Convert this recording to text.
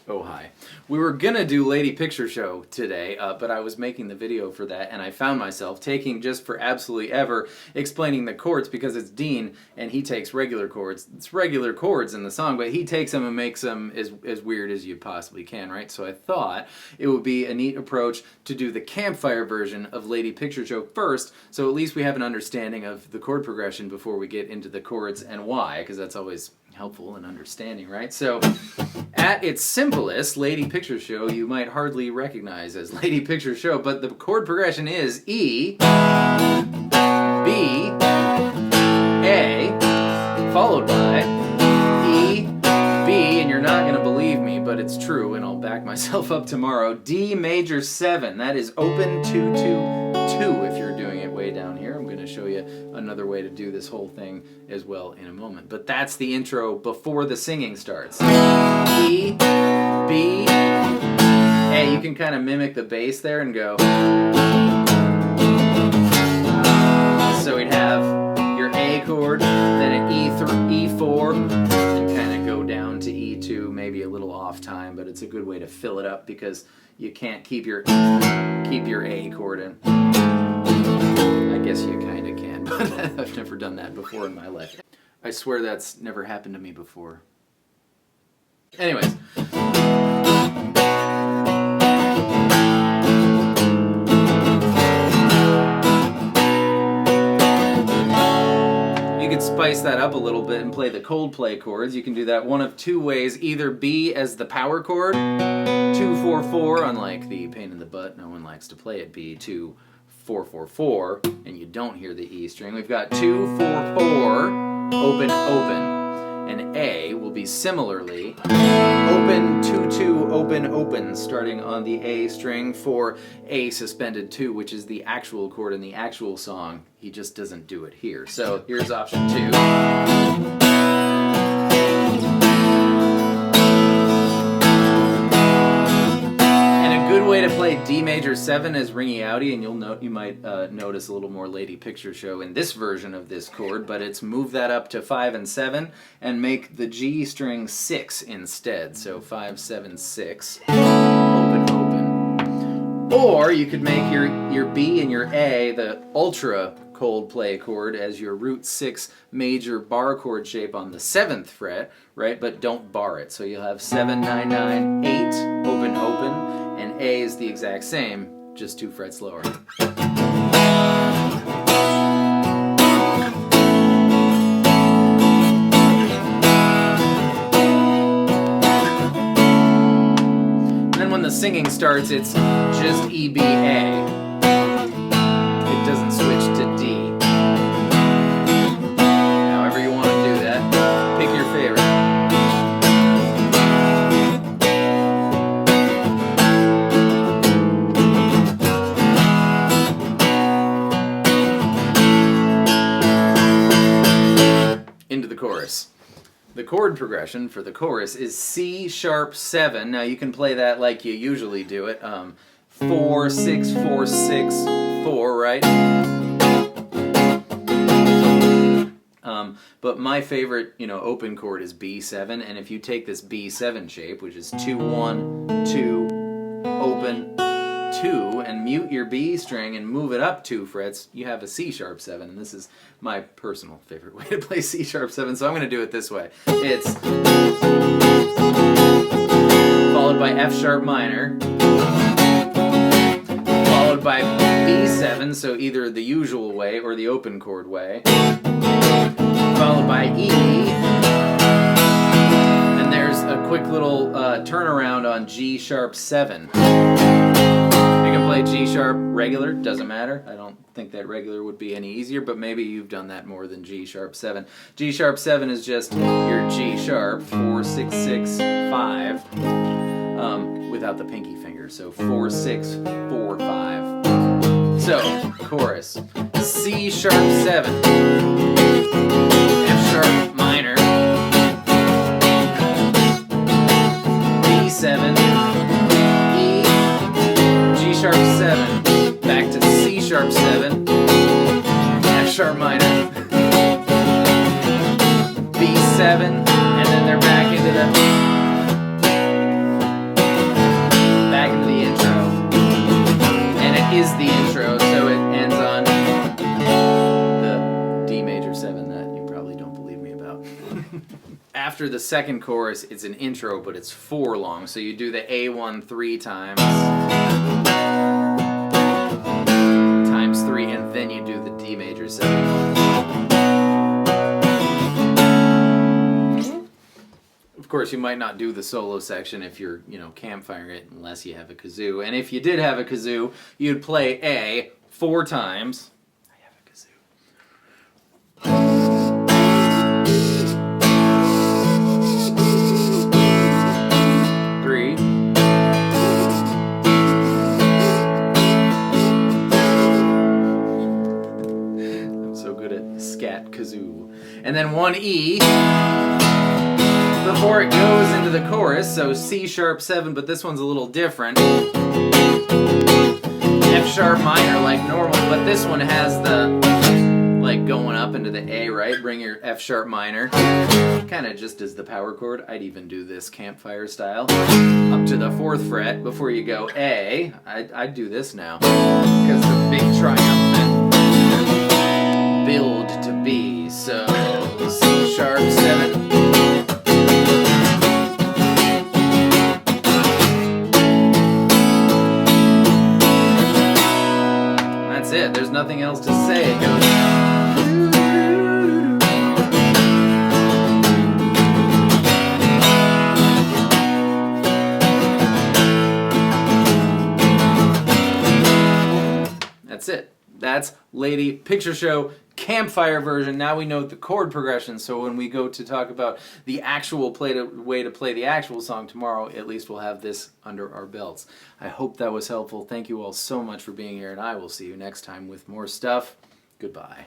Oh, hi. We were gonna do Lady Picture Show today, but I was making the video for that, and I found myself taking, just for absolutely ever, explaining the chords, because it's Dean, and he takes regular chords. It's regular chords in the song, but he takes them and makes them as weird as you possibly can, right? So I thought it would be a neat approach to do the Campfire version of Lady Picture Show first, so at least we have an understanding of the chord progression before we get into the chords and why, because that's always helpful in understanding, right? So, at its simplest, Lady Picture Show you might hardly recognize as Lady Picture Show, but the chord progression is E, B, A, followed by E, B, and you're not going to believe me, but it's true, and I'll back myself up tomorrow, D major 7. That is open 2-2-2 if you're doing it way down here. I'm going to show you another way to do this whole thing as well in a moment. But that's the intro before the singing starts. E, B, A. You can kind of mimic the bass there and go. So we'd have your A chord, then an E4, and kind of go down to E2, maybe a little off time, but it's a good way to fill it up because you can't keep your A chord in. I guess you kind of can, but I've never done that before in my life. I swear that's never happened to me before. Anyways. You could spice that up a little bit and play the Coldplay chords. You can do that one of two ways. Either B as the power chord, 2-4-4, unlike the pain in the butt, no one likes to play it, B, 2-4-4-4, and you don't hear the E string. We've got 2-4-4, open, open. And A will be similarly open, 2-2, open, open, starting on the A string for A suspended 2, which is the actual chord in the actual song. He just doesn't do it here. So here's option 2. Good way to play D major 7 is ringy outy, and you might notice a little more Lady Picture Show in this version of this chord, but it's move that up to 5 and 7 and make the G string 6 instead. So 5, 7, 6, open, open. Or you could make your B and your A the ultra Coldplay chord as your root 6 major bar chord shape on the 7th fret, right? But don't bar it. So you'll have 7, 9, 9, 8, open, open. And A is the exact same, just 2 frets lower. And then when the singing starts, it's just E, B, A. It doesn't switch to D. However you want to do that, pick your favorite. Into the chorus. The chord progression for the chorus is C sharp 7. Now you can play that like you usually do it. 4, 6, 4, 6, 4, right? But my favorite, open chord is B7, and if you take this B7 shape, which is 2, 1, 2, open, 2, and mute your B string and move it up 2 frets, you have a C sharp 7, and this is my personal favorite way to play C sharp 7, so I'm going to do it this way. It's followed by F sharp minor, followed by B7, so either the usual way or the open chord way, followed by E, and there's a quick little turnaround on G sharp 7. You can play G sharp regular, doesn't matter. I don't think that regular would be any easier, but maybe you've done that more than G sharp 7. G sharp 7 is just your G sharp, 4, 6, 6, 5, without the pinky finger. So 4, 6, 4, 5. So, chorus. C sharp 7, F sharp minor, B7, E, G sharp 7, back to C sharp 7, F sharp minor, B7, and then they're back into the after the second chorus, it's an intro, but it's 4 long. So you do the A1 3 times, times 3, and then you do the D major 7. Of course, you might not do the solo section if you're, campfiring it, unless you have a kazoo. And if you did have a kazoo, you'd play A 4 times. I have a kazoo. 3. I'm so good at scat kazoo. And then 1 E before it goes into the chorus, so C sharp 7, but this one's a little different. F sharp minor like normal, but this one has the, like, going up into the A, right? Bring your F sharp minor, kind of just as the power chord. I'd even do this campfire style, up to the 4th fret before you go A. I'd do this now, because the big triumphant build to B, so C sharp 7. That's it. There's nothing else to say. It goes. That's it. That's Lady Picture Show Campfire version. Now we know the chord progression, so when we go to talk about the actual way to play the actual song tomorrow, at least we'll have this under our belts. I hope that was helpful. Thank you all so much for being here, and I will see you next time with more stuff. Goodbye.